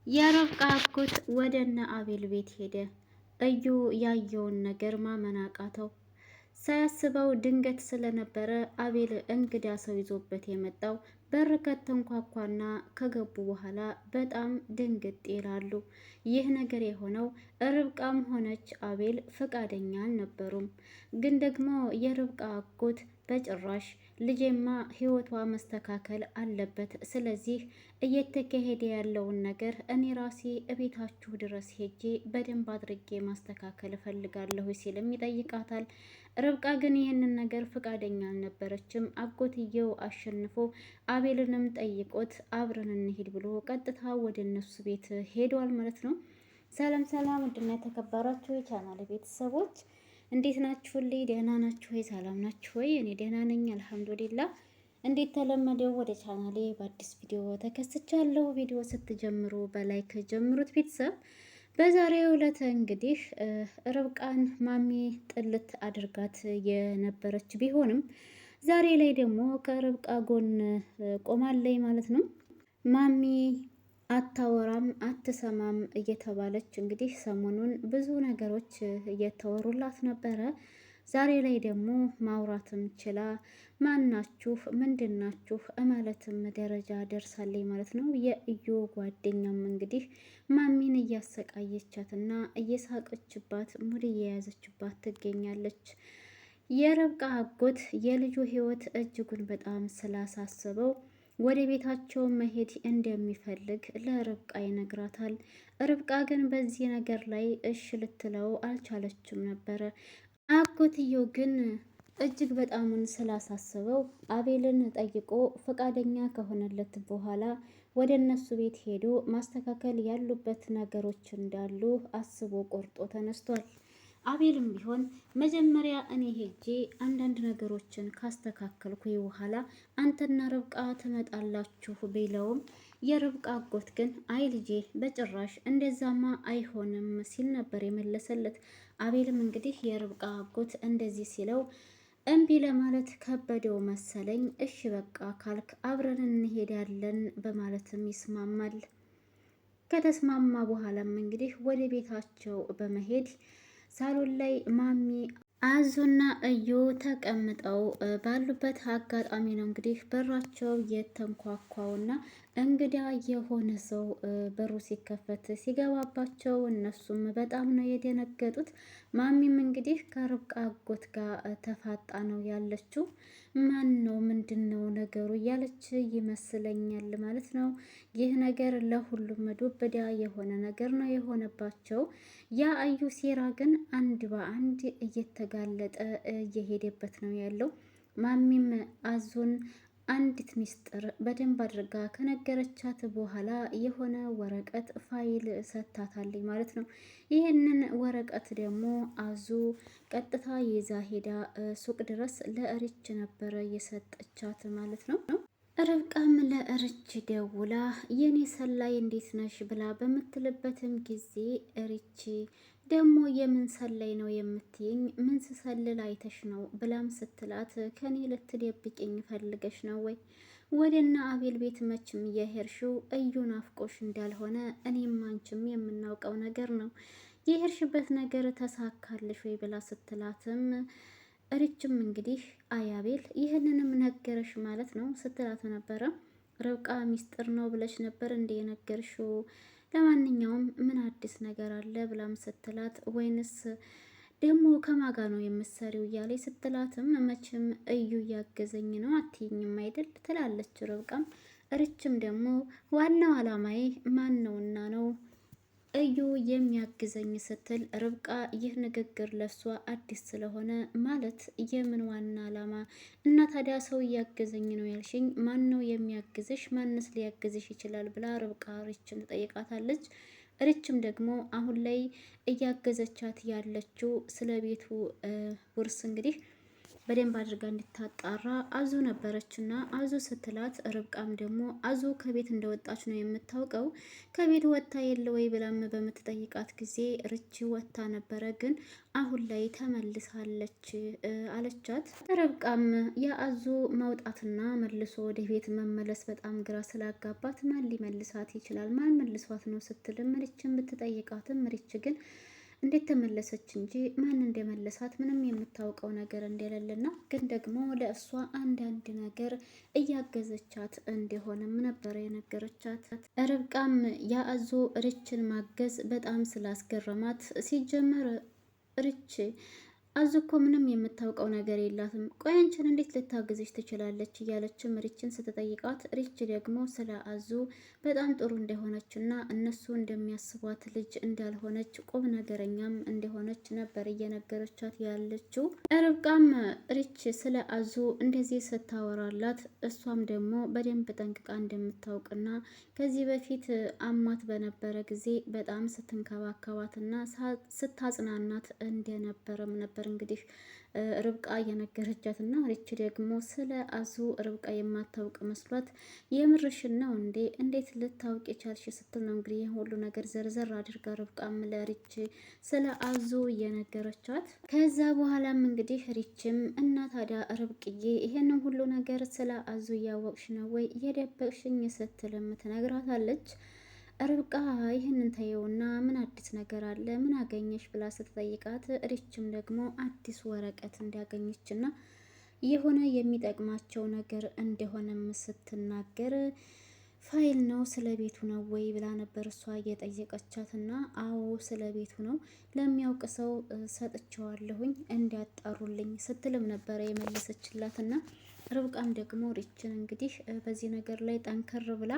የርብቃ አጎት ወደነ አቤል ቤት ሄደ። እዩ ያየውን ነገር ማመን አቃተው። ሳያስበው ድንገት ስለነበረ አቤል እንግዳ ሰው ይዞበት የመጣው በር ከተንኳኳና ከገቡ በኋላ በጣም ድንግጥ ይላሉ። ይህ ነገር የሆነው ርብቃም ሆነች አቤል ፈቃደኛ አልነበሩም። ግን ደግሞ የርብቃ አጎት በጭራሽ ልጄማ ህይወቷ መስተካከል አለበት፣ ስለዚህ እየተካሄደ ያለውን ነገር እኔ ራሴ እቤታችሁ ድረስ ሄጄ በደንብ አድርጌ ማስተካከል እፈልጋለሁ ሲልም ይጠይቃታል። ርብቃ ግን ይህንን ነገር ፈቃደኛ አልነበረችም። አጎትየው አሸንፎ አቤልንም ጠይቆት አብረን እንሂድ ብሎ ቀጥታ ወደ እነሱ ቤት ሄዷል ማለት ነው። ሰላም ሰላም፣ ውድና የተከበራችሁ የቻናል ቤተሰቦች እንዴት ናችሁልኝ? ደህና ናችሁ ወይ? ሰላም ናችሁ ወይ? እኔ ደህና ነኝ አልሐምዱሊላህ። እንዴት ተለመደው ወደ ቻናሌ በአዲስ ቪዲዮ ተከስቻለሁ። ቪዲዮ ስትጀምሩ በላይክ ጀምሩት ቤተሰብ። በዛሬው ዕለት እንግዲህ ርብቃን ማሚ ጥልት አድርጋት የነበረች ቢሆንም ዛሬ ላይ ደግሞ ከርብቃ ጎን ቆማለይ ማለት ነው። ማሚ አታወራም አትሰማም እየተባለች እንግዲህ ሰሞኑን ብዙ ነገሮች እየተወሩላት ነበረ። ዛሬ ላይ ደግሞ ማውራትም ችላ ማናችሁ ምንድናችሁ ማለትም ደረጃ ደርሳለች ማለት ነው። የእዮ ጓደኛም እንግዲህ ማሚን እያሰቃየቻትና እየሳቀችባት ሙድ እየያዘችባት ትገኛለች። የርብቃ አጎት የልጁ ህይወት እጅጉን በጣም ስላሳሰበው ወደ ቤታቸው መሄድ እንደሚፈልግ ለርብቃ ይነግራታል። ርብቃ ግን በዚህ ነገር ላይ እሽ ልትለው አልቻለችም ነበረ። አጎትየው ግን እጅግ በጣሙን ስላሳሰበው አቤልን ጠይቆ ፈቃደኛ ከሆነለት በኋላ ወደ እነሱ ቤት ሄዶ ማስተካከል ያሉበት ነገሮች እንዳሉ አስቦ ቆርጦ ተነስቷል። አቤልም ቢሆን መጀመሪያ እኔ ሄጄ አንዳንድ ነገሮችን ካስተካከልኩ በኋላ አንተና ርብቃ ትመጣላችሁ ቢለውም የርብቃ አጎት ግን አይ ልጄ በጭራሽ እንደዛማ አይሆንም ሲል ነበር የመለሰለት። አቤልም እንግዲህ የርብቃ አጎት እንደዚህ ሲለው እምቢ ለማለት ከበደው መሰለኝ። እሺ በቃ ካልክ አብረን እንሄዳለን በማለትም ይስማማል። ከተስማማ በኋላም እንግዲህ ወደ ቤታቸው በመሄድ ሳሎን ላይ ማሚ አዙና እዩ ተቀምጠው ባሉበት አጋጣሚ ነው እንግዲህ በራቸው የተንኳኳውና እንግዳ የሆነ ሰው በሩ ሲከፈት ሲገባባቸው እነሱም በጣም ነው የደነገጡት። ማሚም እንግዲህ ከርብቃ አጎት ጋር ተፋጣ ነው ያለችው። ማን ነው ምንድን ነው ነገሩ እያለች ይመስለኛል ማለት ነው። ይህ ነገር ለሁሉም ዱብዳ የሆነ ነገር ነው የሆነባቸው። ያ አዩ ሴራ ግን አንድ በአንድ እየተጋለጠ እየሄደበት ነው ያለው። ማሚም አዞን አንዲት ሚስጥር በደንብ አድርጋ ከነገረቻት በኋላ የሆነ ወረቀት ፋይል ሰጥታታለች ማለት ነው። ይህንን ወረቀት ደግሞ አዙ ቀጥታ ይዛ ሄዳ ሱቅ ድረስ ለእርች ነበረ የሰጠቻት ማለት ነው። ርብቃም ለእርች ደውላ የኔ ሰላይ እንዴት ነሽ ብላ በምትልበትም ጊዜ እርች ደግሞ የምን ሰላይ ነው የምትይኝ? ምን ስሰልል አይተሽ ነው ብላም ስትላት ከኔ ልትደብቅኝ ፈልገሽ ነው ወይ? ወደና አቤል ቤት መችም የሄድሽው እዩ ናፍቆሽ እንዳልሆነ እኔም አንቺም የምናውቀው ነገር ነው። የሄድሽበት ነገር ተሳካልሽ ወይ ብላ ስትላትም እርችም እንግዲህ አይ አቤል ይህንንም ነገረሽ ማለት ነው ስትላት ነበረ። ርብቃ ሚስጥር ነው ብለሽ ነበር እንደ የነገርሽው? ለማንኛውም ምን አዲስ ነገር አለ ብላም ስትላት ወይንስ ደግሞ ከማጋ ነው የምትሰሪው እያለች ስትላትም መቼም እዩ እያገዘኝ ነው አትይኝም አይደል ትላለች ርብቃም። እርችም ደግሞ ዋናው አላማዬ ማን ነውና ነው እዩ የሚያግዘኝ ስትል ርብቃ ይህ ንግግር ለሷ አዲስ ስለሆነ ማለት የምን ዋና አላማ እና ታዲያ ሰው እያገዘኝ ነው ያልሽኝ ማን ነው የሚያግዝሽ? ማንስ ሊያግዝሽ ይችላል ብላ ርብቃ ርችን ትጠይቃታለች። ርችም ደግሞ አሁን ላይ እያገዘቻት ያለችው ስለ ቤቱ ውርስ እንግዲህ በደንብ አድርጋ እንድታጣራ አዙ ነበረችና አዙ ስትላት ርብቃም ደግሞ አዙ ከቤት እንደወጣች ነው የምታውቀው። ከቤት ወጥታ የለ ወይ ብላም በምትጠይቃት ጊዜ ርቺ ወጥታ ነበረ፣ ግን አሁን ላይ ተመልሳለች አለቻት። ርብቃም የአዙ መውጣትና መልሶ ወደ ቤት መመለስ በጣም ግራ ስላጋባት ማን ሊመልሳት ይችላል? ማን መልሷት ነው ስትልም ርችን ብትጠይቃትም ርች ግን እንዴት ተመለሰች እንጂ ማን እንደመለሳት ምንም የምታውቀው ነገር እንደሌለና ግን ደግሞ ለእሷ አንዳንድ ነገር እያገዘቻት እንደሆነም ነበረ የነገረቻት። ርብቃም የአዙ ርችን ማገዝ በጣም ስላስገረማት ሲጀመር ርች አዙ እኮ ምንም የምታውቀው ነገር የላትም፣ ቆይ አንቺን እንዴት ልታግዝሽ ትችላለች? እያለችም ሪችን ስትጠይቃት ሪች ደግሞ ስለ አዙ በጣም ጥሩ እንደሆነችና እነሱ እንደሚያስቧት ልጅ እንዳልሆነች ቁም ነገረኛም እንደሆነች ነበር እየነገረቻት ያለችው። ርብቃም ሪች ስለ አዙ እንደዚህ ስታወራላት እሷም ደግሞ በደንብ ጠንቅቃ እንደምታውቅና ከዚህ በፊት አማት በነበረ ጊዜ በጣም ስትንከባከባትና ስታጽናናት እንደነበረም ነበር እንግዲህ ርብቃ እየነገረቻት እና ሪች ደግሞ ስለ አዙ ርብቃ የማታውቅ መስሏት የምርሽን ነው እንዴ? እንዴት ልታውቅ የቻልሽ? ስትል ነው እንግዲህ ይህ ሁሉ ነገር ዘርዘር አድርጋ ርብቃም ለሪች ስለ አዙ እየነገረቻት። ከዛ በኋላም እንግዲህ ሪችም እና ታዲያ ርብቅዬ ይሄንን ሁሉ ነገር ስለ አዙ እያወቅሽ ነው ወይ የደበቅሽኝ? ስትልም ትነግራታለች። ርብቃ ይህንን ተየውና ምን አዲስ ነገር አለ? ምን አገኘሽ? ብላ ስትጠይቃት ሪችም ደግሞ አዲስ ወረቀት እንዲያገኘችና የሆነ የሚጠቅማቸው ነገር እንደሆነም ስትናገር ፋይል ነው ስለ ቤቱ ነው ወይ ብላ ነበር እሷ እየጠየቀቻትና አዎ ስለ ቤቱ ነው፣ ለሚያውቅ ሰው ሰጥቼዋለሁኝ እንዲያጣሩልኝ ስትልም ነበረ የመለሰችላትና ርብቃም ደግሞ ሪችን እንግዲህ በዚህ ነገር ላይ ጠንከር ብላ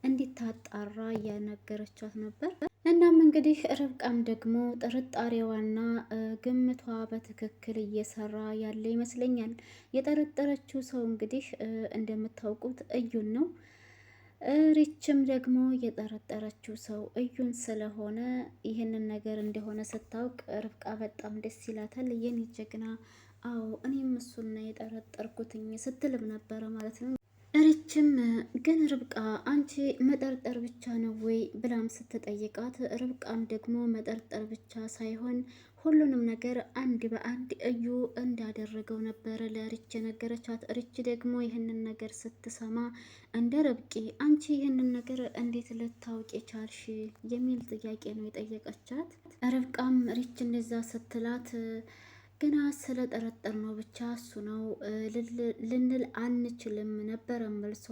እንዲታጣራ እያነገረቻት ነበር። እናም እንግዲህ ርብቃም ደግሞ ጥርጣሬዋና ግምቷ በትክክል እየሰራ ያለ ይመስለኛል። የጠረጠረችው ሰው እንግዲህ እንደምታውቁት እዩን ነው። ሪችም ደግሞ የጠረጠረችው ሰው እዩን ስለሆነ ይህንን ነገር እንደሆነ ስታውቅ ርብቃ በጣም ደስ ይላታል። የኔ ጀግና፣ አዎ እኔም እሱን ነው የጠረጠርኩትኝ ስትልም ነበረ ማለት ነው። ሪችም ግን ርብቃ አንቺ መጠርጠር ብቻ ነው ወይ ብላም ስትጠይቃት ርብቃም ደግሞ መጠርጠር ብቻ ሳይሆን ሁሉንም ነገር አንድ በአንድ እዩ እንዳደረገው ነበረ ለሪች ነገረቻት። ሪች ደግሞ ይህንን ነገር ስትሰማ እንደ ርብቃ አንቺ ይህንን ነገር እንዴት ልታውቂ ቻልሽ የሚል ጥያቄ ነው የጠየቀቻት። ርብቃም ሪች እንደዛ ስትላት ግና ስለ ጠረጠር ነው ብቻ እሱ ነው ልንል አንችልም ነበረ መልሷ።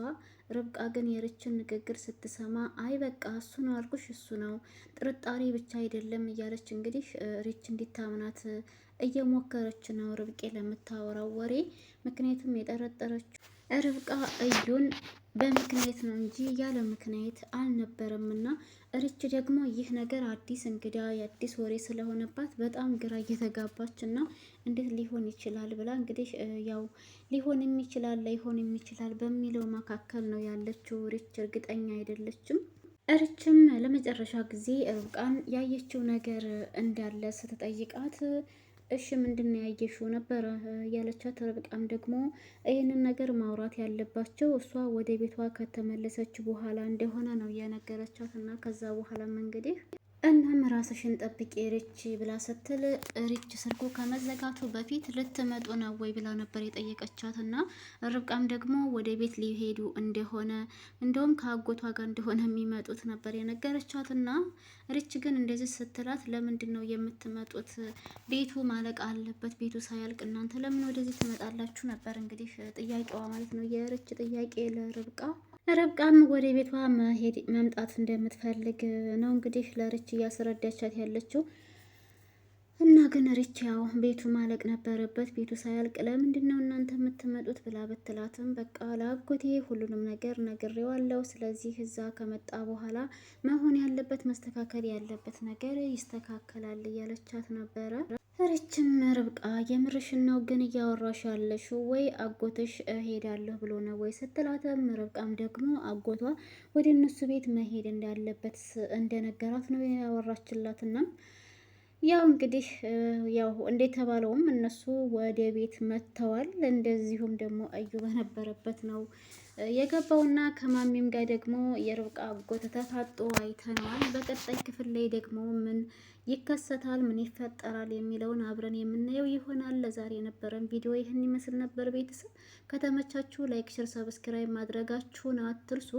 ርብቃ ግን የሪችን ንግግር ስትሰማ አይ በቃ እሱ ነው አልኩሽ፣ እሱ ነው ጥርጣሬ ብቻ አይደለም እያለች እንግዲህ ሪች እንዲታምናት እየሞከረች ነው ርብቄ ለምታወራው ወሬ። ምክንያቱም የጠረጠረችው ርብቃ እዩን በምክንያት ነው እንጂ ያለ ምክንያት አልነበረምና ሪች ደግሞ ይህ ነገር አዲስ እንግዳ የአዲስ ወሬ ስለሆነባት በጣም ግራ እየተጋባች እና እንዴት ሊሆን ይችላል ብላ እንግዲህ ያው ሊሆንም ይችላል ላይሆንም ይችላል በሚለው መካከል ነው ያለችው። ሪች እርግጠኛ አይደለችም። ሪችም ለመጨረሻ ጊዜ ርብቃን ያየችው ነገር እንዳለ ስትጠይቃት እሺ ምንድን ነው ያየሽው ነበረ ያለቻት። ርብቃም ደግሞ ይህንን ነገር ማውራት ያለባቸው እሷ ወደ ቤቷ ከተመለሰች በኋላ እንደሆነ ነው የነገረቻት እና ከዛ በኋላም እንግዲህ እናም ራስሽን ጠብቂ ሪች ብላ ስትል ሪች ስልኩ ከመዘጋቱ በፊት ልትመጡ ነው ወይ ብላ ነበር የጠየቀቻት እና ርብቃም ደግሞ ወደ ቤት ሊሄዱ እንደሆነ እንደውም ከአጎቷ ጋር እንደሆነ የሚመጡት ነበር የነገረቻት እና ሪች ግን እንደዚህ ስትላት ለምንድን ነው የምትመጡት? ቤቱ ማለቅ አለበት፣ ቤቱ ሳያልቅ እናንተ ለምን ወደዚህ ትመጣላችሁ ነበር እንግዲህ ጥያቄዋ ማለት ነው፣ የሪች ጥያቄ ለርብቃ። ርብቃም ወደ ቤቷ መምጣት እንደምትፈልግ ነው እንግዲህ ለሪች እያስረዳቻት ያለችው እና ግን ሪች ያው ቤቱ ማለቅ ነበረበት፣ ቤቱ ሳያልቅ ለምንድን ነው እናንተ የምትመጡት ብላ ብትላትም በቃ ለአጎቴ ሁሉንም ነገር ነግሬዋለሁ፣ ስለዚህ እዛ ከመጣ በኋላ መሆን ያለበት መስተካከል ያለበት ነገር ይስተካከላል እያለቻት ነበረ። ሪችም ርብቃ የምርሽን ነው ግን እያወራሽ ያለሽው ወይ አጎትሽ ሄዳለሁ ብሎ ነው ወይ ስትላትም ርብቃም ደግሞ አጎቷ ወደ እነሱ ቤት መሄድ እንዳለበት እንደነገራት ነው ያወራችላትና ያው እንግዲህ ያው እንደተባለውም እነሱ ወደ ቤት መጥተዋል። እንደዚሁም ደግሞ እዩ በነበረበት ነው የገባውና ከማሚም ጋር ደግሞ የርብቃ አጎት ተፋጦ አይተነዋል። በቀጣይ ክፍል ላይ ደግሞ ምን ይከሰታል፣ ምን ይፈጠራል የሚለውን አብረን የምናየው ይሆናል። ለዛሬ የነበረን ቪዲዮ ይህን ይመስል ነበር። ቤተሰብ ከተመቻችሁ ላይክ፣ ሼር፣ ሰብስክራይብ ማድረጋችሁን አትርሱ።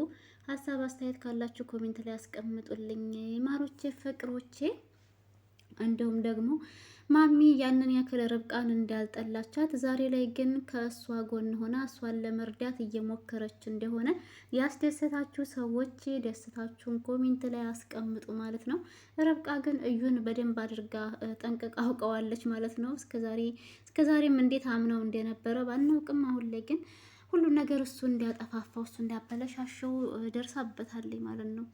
ሀሳብ አስተያየት ካላችሁ ኮሜንት ላይ አስቀምጡልኝ ማሮቼ፣ ፍቅሮቼ። እንዲሁም ደግሞ ማሚ ያንን ያክል ርብቃን እንዳልጠላቻት ዛሬ ላይ ግን ከእሷ ጎን ሆና እሷን ለመርዳት እየሞከረች እንደሆነ ያስደሰታችሁ ሰዎች ደስታችሁን ኮሜንት ላይ አስቀምጡ ማለት ነው። ርብቃ ግን እዩን በደንብ አድርጋ ጠንቅቃ አውቀዋለች ማለት ነው። እስከዛሬም እንዴት አምነው እንደነበረ ባናውቅም አሁን ላይ ግን ሁሉን ነገር እሱ እንዲያጠፋፋው እሱ እንዲያበለሻሸው ደርሳበታለች ማለት ነው።